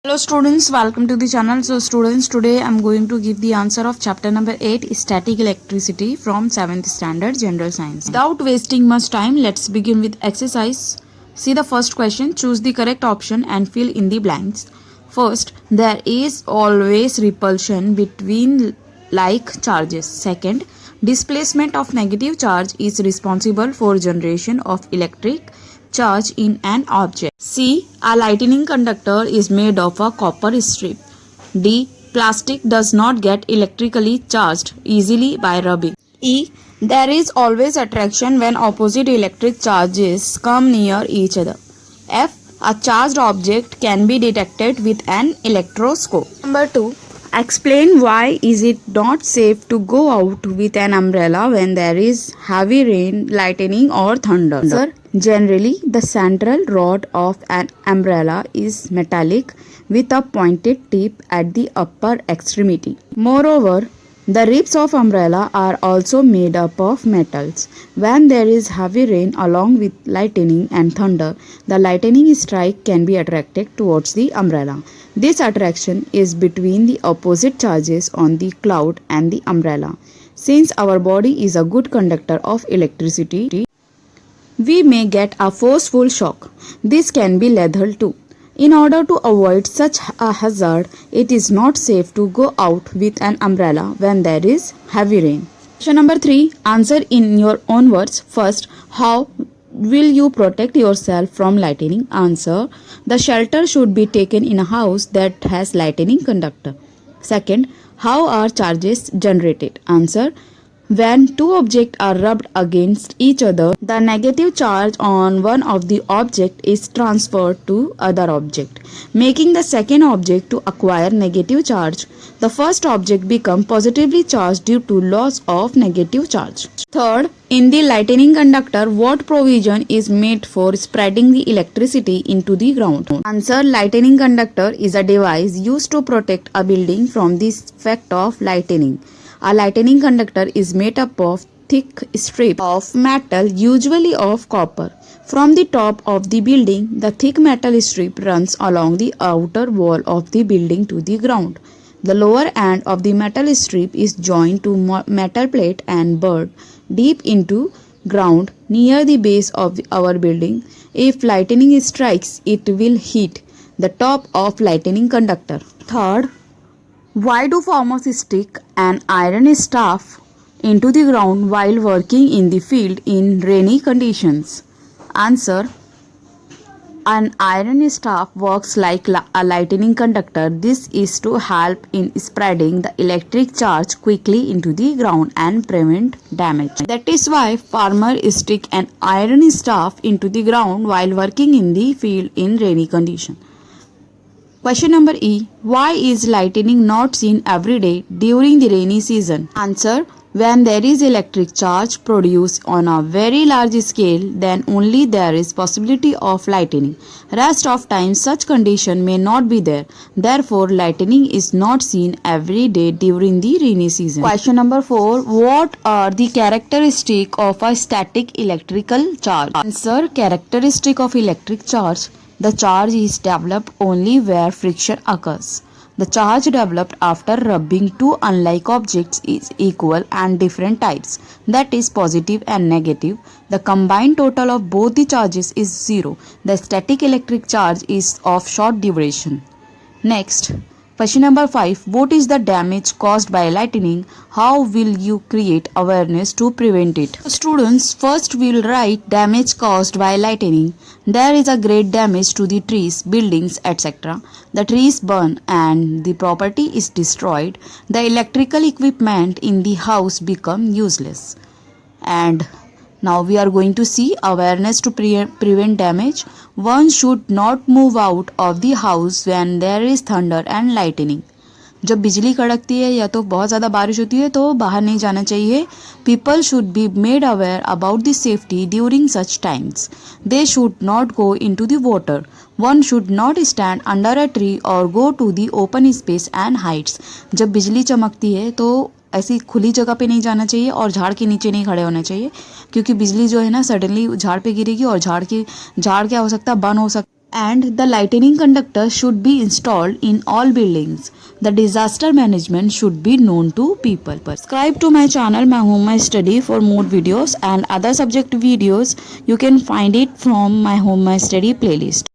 Hello students, welcome to the channel. So students, today I am going to give the answer of chapter number 8, Static Electricity from 7th Standard General Science. Without wasting much time, let's begin with exercise. See the first question, choose the correct option and fill in the blanks. First, there is always repulsion between like charges. Second, displacement of negative charge is responsible for generation of electric charge in an object. C. A lightning conductor is made of a copper strip. D. Plastic does not get electrically charged easily by rubbing. E. There is always attraction when opposite electric charges come near each other. F. A charged object can be detected with an electroscope. Number 2. Explain why is it not safe to go out with an umbrella when there is heavy rain, lightning or thunder. Sir, generally the central rod of an umbrella is metallic with a pointed tip at the upper extremity. Moreover, the ribs of umbrella are also made up of metals. When there is heavy rain along with lightning and thunder, the lightning strike can be attracted towards the umbrella. This attraction is between the opposite charges on the cloud and the umbrella. Since our body is a good conductor of electricity, we may get a forceful shock. This can be lethal too. In order to avoid such a hazard, it is not safe to go out with an umbrella when there is heavy rain. Question number 3. Answer in your own words. First, how will you protect yourself from lightning? Answer. The shelter should be taken in a house that has lightning conductor. Second, how are charges generated? Answer. When two objects are rubbed against each other, the negative charge on one of the object is transferred to other object, making the second object to acquire negative charge. The first object becomes positively charged due to loss of negative charge. Third, in the lightning conductor, what provision is made for spreading the electricity into the ground? Answer. Lightning conductor is a device used to protect a building from the effect of lightning. A lightning conductor is made up of thick strip of metal, usually of copper. From the top of the building, the thick metal strip runs along the outer wall of the building to the ground. The lower end of the metal strip is joined to metal plate and buried deep into ground near the base of our building. If lightning strikes, it will hit the top of lightning conductor. Third, why do farmers stick an iron staff into the ground while working in the field in rainy conditions? Answer. An iron staff works like a lightning conductor. This is to help in spreading the electric charge quickly into the ground and prevent damage. That is why farmers stick an iron staff into the ground while working in the field in rainy conditions. Question number E. Why is lightning not seen every day during the rainy season? Answer. When there is electric charge produced on a very large scale, then only there is possibility of lightning. Rest of time such condition may not be there. Therefore, lightning is not seen every day during the rainy season. Question number 4. What are the characteristics of a static electrical charge? Answer. Characteristic of electric charge. The charge is developed only where friction occurs. The charge developed after rubbing two unlike objects is equal and different types, that is positive and negative. The combined total of both the charges is 0. The static electric charge is of short duration. Next, question number 5. What is the damage caused by lightning? How will you create awareness to prevent it? Students, first we will write damage caused by lightning. There is a great damage to the trees, buildings, etc. The trees burn and the property is destroyed. The electrical equipment in the house become useless. And now we are going to see awareness to prevent damage. One should not move out of the house when there is thunder and lightning. जब बिजली कड़कती है या तो बहुत ज़्यादा बारिश होती है तो बाहर नहीं जाना चाहिए. People should be made aware about the safety during such times. They should not go into the water. One should not stand under a tree or go to the open space and heights. जब बिजली चमकती है तो ऐसी खुली जगह पे नहीं जाना चाहिए और झाड़ के नीचे नहीं खड़े होना चाहिए, क्योंकि बिजली जो है ना सडनली झाड़ पे गिरेगी और झाड़ क्या हो सकता है, बर्न हो सकता है. and the lightning conductor should be installed in all buildings. The disaster management should be known to people. Subscribe to my channel My Home My Study for more videos and other subject videos. You can find it from My Home My Study playlist.